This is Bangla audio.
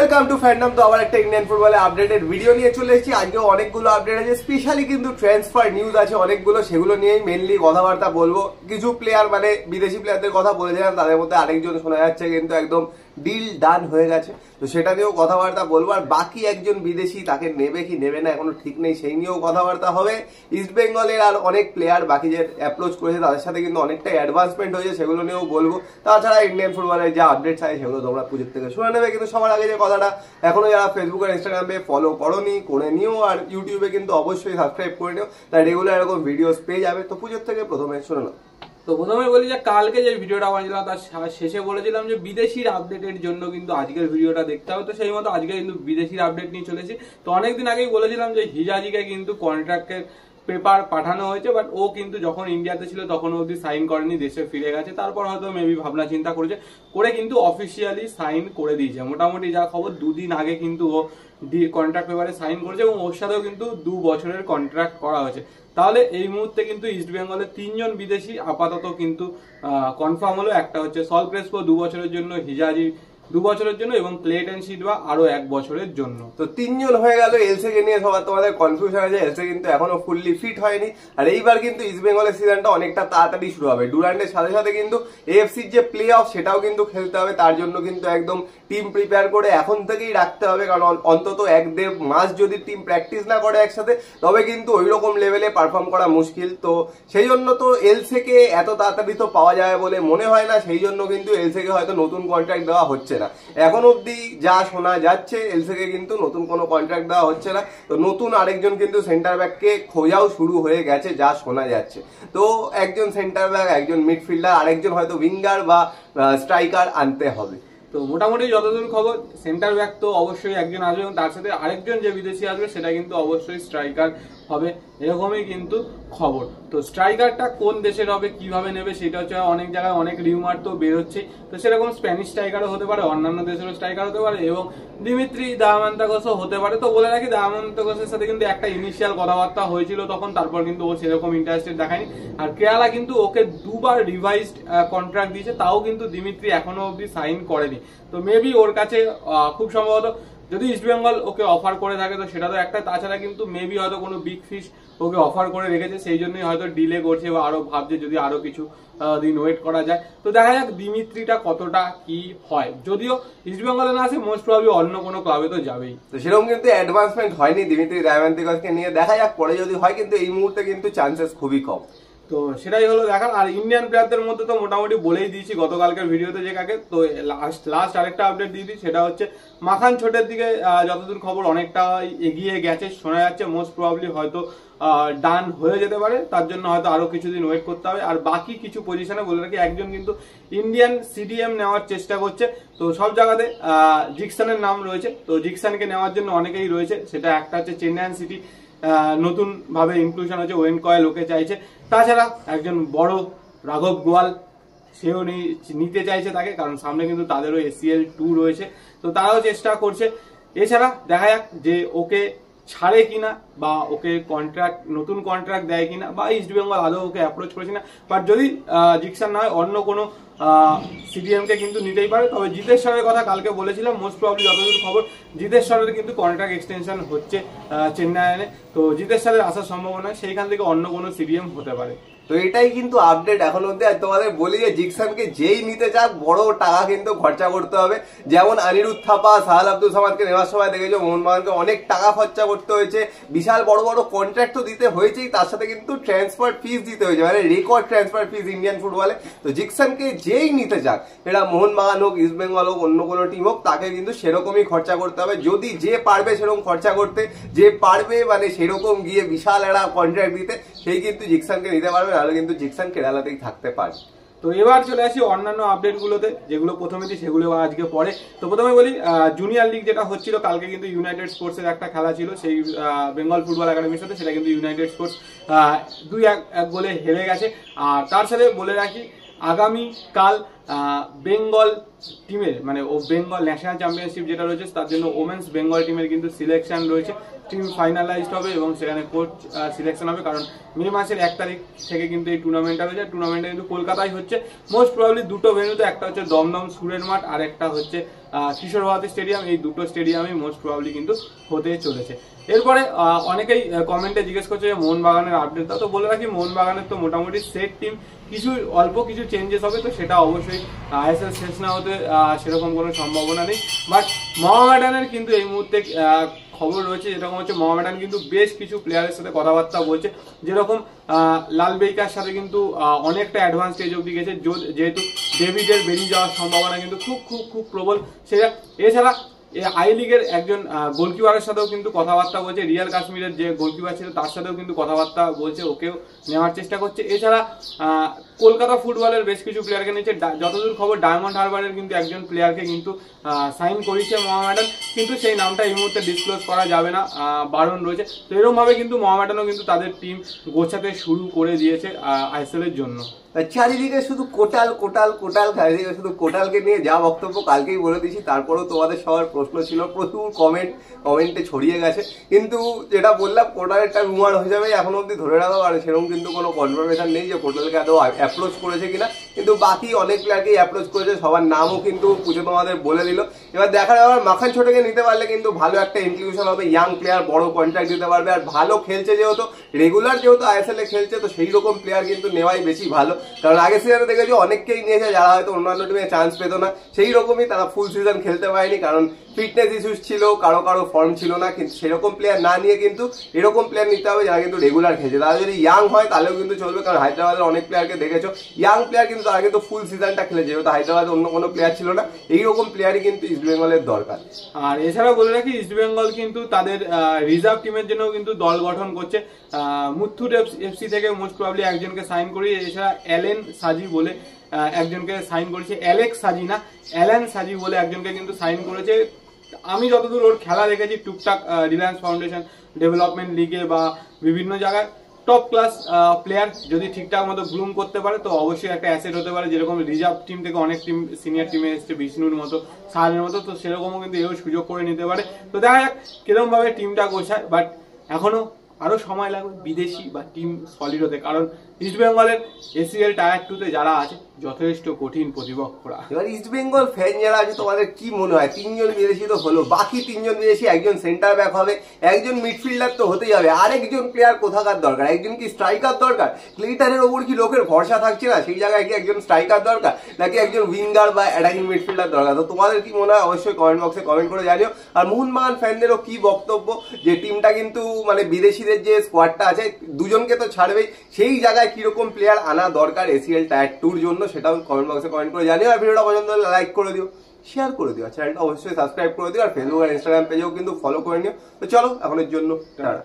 Welcome to fandom. তো আবার একটা ইন্ডিয়ান ফুটবলের আপডেটেড ভিডিও নিয়ে চলে এসেছি। আজকে অনেকগুলো আপডেট আছে, স্পেশালি কিন্তু ট্রান্সফার নিউজ আছে অনেকগুলো, সেগুলো নিয়েই মেনলি কথাবার্তা বলবো। কিছু প্লেয়ার মানে বিদেশি প্লেয়ারদের কথা বলেছিলাম, তাদের মধ্যে আরেকজন শোনা যাচ্ছে কিন্তু একদম ডিল ডান হয়ে গেছে, তো সেটা নিয়েও কথাবার্তা বলবো। আর বাকি একজন বিদেশি, তাকে নেবে কি নেবে না এখনো ঠিক নেই, সেই নিয়েও কথাবার্তা হবে। ইস্ট বেঙ্গলের আর অনেক প্লেয়ার বাকি যে অ্যাপ্রোচ করেছে তাদের সাথে কিন্তু অনেকটাই অ্যাডভান্সমেন্ট হয়েছে, সেগুলো নিয়েও বলবো। তাছাড়া ইন্ডিয়ান ফুটবলের যে আপডেটস আছে সেগুলো তোমরা পুজোর থেকে শুনে নেবে। কিন্তু সবার আগে যে কথাটা, এখনো যারা ফেসবুক আর ইনস্টাগ্রামে ফলো করোনি করে নিও, আর ইউটিউবে কিন্তু অবশ্যই সাবস্ক্রাইব করে নিও, তাই রেগুলার এরকম ভিডিওস পেয়ে যাবে। তো পুজোর থেকে প্রথমে শুনে নাও। তো প্রথমে বলি যে কালকে যে ভিডিওটা বানিয়েছিলাম তার শেষে বলেছিলাম যে বিদেশির আপডেটের জন্য কিন্তু আজকের ভিডিওটা দেখতে হবে। তো সেই মতো আজকে কিন্তু বিদেশির আপডেট নিয়ে চলেছি। তো অনেকদিন আগেই বলেছিলাম যে হিজাজিকে কিন্তু কন্ট্রাক্টের পেপার পাঠানো হয়েছে, বাট ও কিন্তু যখন ইন্ডিয়াতে ছিল তখন অবধি সাইন করেনি, দেশে ফিরে গেছে। তারপর হয়তো মেবি ভাবনা চিন্তা করেছে, করে কিন্তু অফিসিয়ালি সাইন করে দিয়েছে। মোটামুটি যা খবর, দুদিন আগে কিন্তু ও কন্ট্রাক্ট পেপারে সাইন করেছে এবং ওর সাথেও কিন্তু 2 বছরের কন্ট্রাক্ট করা হয়েছে। তাহলে এই মুহূর্তে কিন্তু ইস্ট বেঙ্গলের 3 জন বিদেশি আপাতত কিন্তু কনফার্ম হলো। একটা হচ্ছে সল ক্রেসপো 2 বছরের জন্য, হিজাজি 2 বছরের জন্য এবং ক্লেটন সিলভা আরো 1 বছরের জন্য। তো 3 জন হয়ে গেল। এলসেকে নিয়ে সবার তোমাদের কনফিউশন আছে, এলসে কিন্তু এখনো ফুললি ফিট হয়নি। আর এইবার কিন্তু ইস্ট বেঙ্গলের সিজনটা অনেকটা তাড়াতাড়ি শুরু হবে। ডুরান্ডের সাথে সাথে কিন্তু এএফসির যে প্লে অফ সেটাও কিন্তু খেলতে হবে, তার জন্য কিন্তু একদম টিম প্রিপেয়ার করে এখন থেকেই রাখতে হবে। কারণ অন্তত 1-1.5 মাস যদি টিম প্র্যাকটিস না করে একসাথে, তবে কিন্তু ওই রকম লেভেলে পারফর্ম করা মুশকিল। তো সেই জন্য তো এলসেকে এত তাড়াতাড়ি তো পাওয়া যাবে বলে মনে হয় না, সেই জন্য কিন্তু এলসেকে হয়তো নতুন কন্ট্রাক্ট দেওয়া হচ্ছে না। এখন অব্দি যা শোনা যাচ্ছে, এলসেকে কিন্তু নতুন কোনো কন্ট্রাক্ট দেওয়া হচ্ছে না। তো নতুন আরেকজন কিন্তু সেন্টার ব্যাককে খোঁজাও শুরু হয়ে গেছে যা শোনা যাচ্ছে। তো একজন সেন্টার ব্যাক, একজন মিডফিল্ডার, আরেকজন হয়তো উইঙ্গার বা স্ট্রাইকার আনতে হবে। তো মোটামুটি যতদূর খবর, সেন্টার ব্যাক তো অবশ্যই একজন আসবে এবং তার সাথে আরেকজন যে বিদেশি আসবে সেটা কিন্তু অবশ্যই স্ট্রাইকার হবে, এরকমই কিন্তু খবর। তো স্ট্রাইকারটা কোন দেশের হবে, কিভাবে নেবে, সেটা হচ্ছে অনেক জায়গায় অনেক রিউমার তো বেরোচ্ছে। তো সেরকম স্প্যানিশ স্ট্রাইকারও হতে পারে, অন্যান্য দেশেরও স্ট্রাইকার হতে পারে এবং দিমিত্রি দায়ামান্তাকোসও হতে পারে। তো বলে রাখি, দায়ামান্তাকোসের সাথে কিন্তু একটা ইনিশিয়াল কথাবার্তা হয়েছিল তখন, তারপর কিন্তু ও সেরকম ইন্টারেস্টেড দেখায়নি। আর কেরালা কিন্তু ওকে 2 বার রিভাইজড কন্ট্রাক্ট দিয়েছে, তাও কিন্তু দিমিত্রি এখনো অব্দি সাইন করেনি। তো মেবি ওর কাছে খুব সম্ভবত যদি ইস্ট বেঙ্গল ওকে অফার করে থাকে তো সেটা তো একটা, তাছাড়া কিন্তু মেবি হয়তো কোনো বিগ ফিশ ওকে অফার করে রেখেছে, সেই জন্যই হয়তো ডিলে করছে বা আরো ভাবছে যদি আরো কিছু দিন ওয়েট করা যায়। তো দেখা যাক দিমিত্রিটা কতটা কি হয়। যদিও ইস্ট বেঙ্গলে না আসে, মোস্ট প্রবাবলি অন্য কোনো ক্লাবে তো যাবেই। তো সেরকম কিন্তু অ্যাডভান্সমেন্ট হয়নি দিমিত্রি দায়ামান্তিকসকে নিয়ে, দেখা যাক পরে যদি হয়, কিন্তু এই মুহূর্তে কিন্তু চান্সেস খুবই কম। তো সেটাই হলো দেখার। আর ইন্ডিয়ান প্লেয়ারদের মধ্যে তো মোটামুটি বলেই দিয়েছি গতকালকের ভিডিওতে যে কাকে। তো লাস্ট আরেকটা আপডেট দিয়ে দিই, সেটা হচ্ছে মাখান ছোটের দিকে যতদূর খবর অনেকটা এগিয়ে গেছে শোনা যাচ্ছে। মোস্ট প্রবাবলি হয়তো ডান হয়ে যেতে পারে, তার জন্য হয়তো আরো কিছুদিন ওয়েট করতে হবে। আর বাকি কিছু পজিশনে বলে রাখি, একজন কিন্তু ইন্ডিয়ান সিডিএম নেওয়ার চেষ্টা করছে। তো সব জায়গাতে জিকসনের নাম রয়েছে, তো জিকসনকে নেওয়ার জন্য অনেকেই রয়েছে। সেটা একটা হচ্ছে চেন্নাইন সিটি নতুন ভাবে ইনক্লুশন হচ্ছে, ওয়েন কয়েল ওকে চাইছে। তাছাড়া একজন বড় রাঘব গোয়াল, সেও নিতে চাইছে তাকে, কারণ সামনে কিন্তু তাদেরও ACL 2 রয়েছে, তো তারাও চেষ্টা করছে। এছাড়া দেখা যাক যে ওকে ছাড়ে কিনা বা ওকে নতুন কন্ট্রাক্ট দেয় কিনা, বা ইস্ট বেঙ্গল আদৌ ওকে অ্যাপ্রোচ করেছে না। বাট যদি জিকসান না হয়, অন্য কোনো সিডিএম কে কিন্তু নিতেই পারে। তবে জিতেশ্বরের কথা কালকে বলেছিলাম, মোস্ট প্রবাবলি যতদূর খবর জিতেশ্বরের কিন্তু কন্ট্রাক্ট এক্সটেনশন হচ্ছে চেন্নাইয়ে। তো জিতেশ্বরের আসার সম্ভাবনা, সেইখান থেকে অন্য কোনো সিডিএম হতে পারে। তো এটাই কিন্তু আপডেট এখন অব্দি। আর তোমাদের বলি যে জিকসনকে যেই নিতে চাক, বড় টাকা কিন্তু খরচা করতে হবে। যেমন আনিরুদ্ধ থাপা, সাহাল আব্দুল সামাদকে নেওয়ার সময় দেখেছো মোহনবাগানকে অনেক টাকা খরচা করতে হয়েছে, বিশাল বড় বড় কন্ট্রাক্ট তো দিতে হয়েছেই, তার সাথে কিন্তু ট্রান্সফার ফিস দিতে হয়েছে, মানে রেকর্ড ট্রান্সফার ফিস ইন্ডিয়ান ফুটবলে। তো জিকসনকে যেই নিতে চাক, এটা মোহনবাগান হোক, ইস্ট বেঙ্গল হোক, অন্য কোনো টিম হোক, তাকে কিন্তু সেরকমই খরচা করতে হবে। যদি যে পারবে সেরকম খরচা করতে, যে পারবে মানে সেরকম গিয়ে বিশাল একটা কন্ট্রাক্ট দিতে, সেই কিন্তু জিকসনকে নিতে পারবে, নাহলে কিন্তু জিকসন কেরালাতেই থাকতে পারে। তো এবার চলে আসি অন্যান্য আপডেট গুলোতে, যেগুলো প্রথমে দিই সেগুলো আজকে পরে। তো প্রথমে বলি জুনিয়র লিগ যেটা হচ্ছিল কালকে, কিন্তু ইউনাইটেড স্পোর্টসের একটা খেলা ছিল সেই বেঙ্গল ফুটবল একাডেমির সাথে, সেটা কিন্তু ইউনাইটেড স্পোর্টস 2-1 গোলে হেরে গেছে। আর তার সাথে বলে রাখি, আগামী কাল বেঙ্গল টিমের মানে ও বেঙ্গল ন্যাশনাল চ্যাম্পিয়নশিপ যেটা রয়েছে তার জন্য ওমেন্স বেঙ্গল টিমের কিন্তু সিলেকশন রয়েছে। টিম ফাইনালাইজড হবে এবং সেখানে কোচ সিলেকশন হবে, কারণ মে মাসের 1 তারিখ থেকে কিন্তু এই টুর্নামেন্টটা হচ্ছে। টুর্নামেন্টটা কিন্তু কলকাতায় হচ্ছে, মোস্ট প্রবাবলি দুটো ভেন্যুতে, একটা হচ্ছে দমদম সুরের মাঠ আর একটা হচ্ছে কিশোর ভারতী স্টেডিয়াম। এই দুটো স্টেডিয়ামে মোস্ট প্রবাবলি কিন্তু হতে চলেছে। এরপরে অনেকেই কমেন্টে জিজ্ঞেস করছে যে মোহনবাগানের আপডেট দাও, তো বলে রাখি মোহনবাগানের তো মোটামুটি সেট টিম, কিছু অল্প কিছু চেঞ্জেস হবে, তো সেটা অবশ্যই আইএসএল শেষ না হতে সেরকম কোনো সম্ভাবনা নেই। বাট মোহামেডানের কিন্তু এই মুহূর্তে খবর রয়েছে যেরকম হচ্ছে মোহামেডান কিন্তু বেশ কিছু প্লেয়ারের সাথে কথাবার্তা বলছে, যেরকম লাল বেইকার সাথে কিন্তু অনেকটা অ্যাডভান্স স্টেজ অব্দি গেছে, যেহেতু ডেভিডের বেরিয়ে যাওয়ার সম্ভাবনা কিন্তু খুব খুব খুব প্রবল। সেটা এছাড়া আই লিগের একজন গোলকিপারের সাথেও কিন্তু কথাবার্তা বলছে, রিয়াল কাশ্মীরের যে গোলকিপার ছিল তার সাথেও কিন্তু কথাবার্তা বলছে, ওকেও নেওয়ার চেষ্টা করছে। এছাড়া কলকাতা ফুটবলের বেশ কিছু প্লেয়ারকে নিচ্ছে, যতদূর খবর ডায়মন্ড হারবারের কিন্তু একজন প্লেয়ারকে কিন্তু সাইন করেছে মোহামেডান, কিন্তু সেই নামটা এই মুহূর্তে ডিসক্লোজ করা যাবে না, বারণ রয়েছে। তো এরকম ভাবে কিন্তু মোহামেডানও কিন্তু তাদের টিম গোছাতে শুরু করে দিয়েছে আইএসএল এর জন্য। চারিদিকে শুধু কোটাল কোটাল কোটাল, চারিদিকে শুধু কোটালকে নিয়ে যা বক্তব্য কালকেই বলে দিয়েছি। তারপরেও তোমাদের সবার প্রশ্ন ছিল, প্রচুর কমেন্টে ছড়িয়ে গেছে, কিন্তু যেটা বললাম কোটালেরটা রুমার হয়ে যাবে এখন অব্দি ধরে রাখো, আর সেরকম কিন্তু কোনো কনফার্মেশন নেই যে কোটালকে আদৌ অ্যাপ্রোচ করেছে কিনা, কিন্তু বাকি অনেক প্লেয়ারকেই অ্যাপ্রোচ করেছে, সবার নামও কিন্তু পুজো তোমাদের বলে দিল। এবার দেখা যাবে মাখান ছোটকে নিতে পারলে কিন্তু ভালো একটা ইনক্লুশন হবে, ইয়াং প্লেয়ার, বড় কন্ট্রাক্ট দিতে পারবে, আর ভালো খেলছে যেহেতু, রেগুলার যেহেতু আইএসএল এ খেলছে, তো সেই রকম প্লেয়ার কিন্তু নেওয়াই বেশি ভালো। কারণ আগে সিজনে দেখেছি অনেককেই নিয়েছে যারা হয়তো অন্যান্য টিমে চান্স পেত না, সেই রকমই তারা ফুল সিজন খেলতে পারেনি, কারণ ফিটনেস ইস্যুস ছিল, কারো ফর্ম ছিল না। কিন্তু সেরকম প্লেয়ার না নিয়ে কিন্তু এরকম প্লেয়ার নিতে হবে যারা কিন্তু রেগুলার খেলছে। তারা যদি ইয়াং হয় তাহলেও কিন্তু চলবে, কারণ হায়দ্রাবাদের অনেক প্লেয়ারকে দেখেছো ইয়াং প্লেয়ার কিন্তু তারা কিন্তু ফুল সিজনটা খেলেছে, যেহেতু হায়দ্রাবাদে অন্য কোনো প্লেয়ার ছিল না। এইরকম প্লেয়ারই কিন্তু ইস্ট বেঙ্গলের দরকার। আর এছাড়া বলে রাখি ইস্ট বেঙ্গল কিন্তু তাদের রিজার্ভ টিমের জন্য কিন্তু দল গঠন করছে। মুথুট এফসি থেকে মোস্ট প্রবাবলি একজনকে সাইন করি, এছাড়া অ্যালেন সাজি বলে একজনকে সাইন করেছে, অ্যালেক্স সাজি না, অ্যালেন সাজি বলে একজনকে কিন্তু সাইন করেছে। আমি যতদূর ওর খেলা দেখেছি টুকটাক রিলায়েন্স ফাউন্ডেশন ডেভেলপমেন্ট লিগে বা বিভিন্ন জায়গায় টপ ক্লাস প্লেয়ার, যদি ঠিকঠাক মতো গ্রুম করতে পারে তো অবশ্যই একটা অ্যাসেট হতে পারে। যেরকম রিজার্ভ টিম থেকে অনেক টিম সিনিয়র টিমে এসছে, বিষ্ণুর মতো, সাহানের মতো, তো সেরকমও কিন্তু এও সুযোগ করে নিতে পারে। তো দেখা যাক কিরকম ভাবে টিমটা গোছায়, বাট এখনো আরো সময় লাগবে বিদেশি বা টিম সলিড হতে, কারণ ইস্ট বেঙ্গলের এসিএল টায়ার 2 তে যারা আছে যথেষ্ট কঠিন প্রতিপক্ষরা। এবার ইস্ট বেঙ্গল ফ্যান যারা আছে তোমাদের কি মনে হয়, 3 জন বিদেশি তো হলো, বাকি 3 জন বিদেশি, একজন সেন্টার ব্যাক হবে, একজন মিডফিল্ডার তো হতেই হবে, আরেকজন প্লেয়ার কোথাকার দরকার, একজন কি স্ট্রাইকার দরকার? ক্লিটারের ওপর কি লোকের ভরসা থাকছে না, সেই জায়গায় কি একজন স্ট্রাইকার দরকার, নাকি একজন উইঙ্গার বা অ্যাটাকিং মিডফিল্ডার দরকার? তো তোমাদের কি মনে হয় অবশ্যই কমেন্ট বক্সে কমেন্ট করে জানিও। আর মোহনবাগান ফ্যানদেরও কি বক্তব্য, যে টিমটা কিন্তু মানে বিদেশিদের যে স্কোয়াডটা আছে দুজনকে তো ছাড়বেই, সেই জায়গায় কিরকম প্লেয়ার আনা দরকার এসিএল টায়ার 2 জন্য, সেটাও কমেন্ট বক্সে কমেন্ট করে জানিও। আর ভিডিওটা পছন্দ হলে লাইক করে দিও, শেয়ার করে দিও, চ্যানেলটা অবশ্যই সাবস্ক্রাইব করে দিও, আর ফেসবুক আর ইনস্টাগ্রাম পেজেও কিন্তু ফলো করে নিও। তো চলো এখনের জন্য টাটা।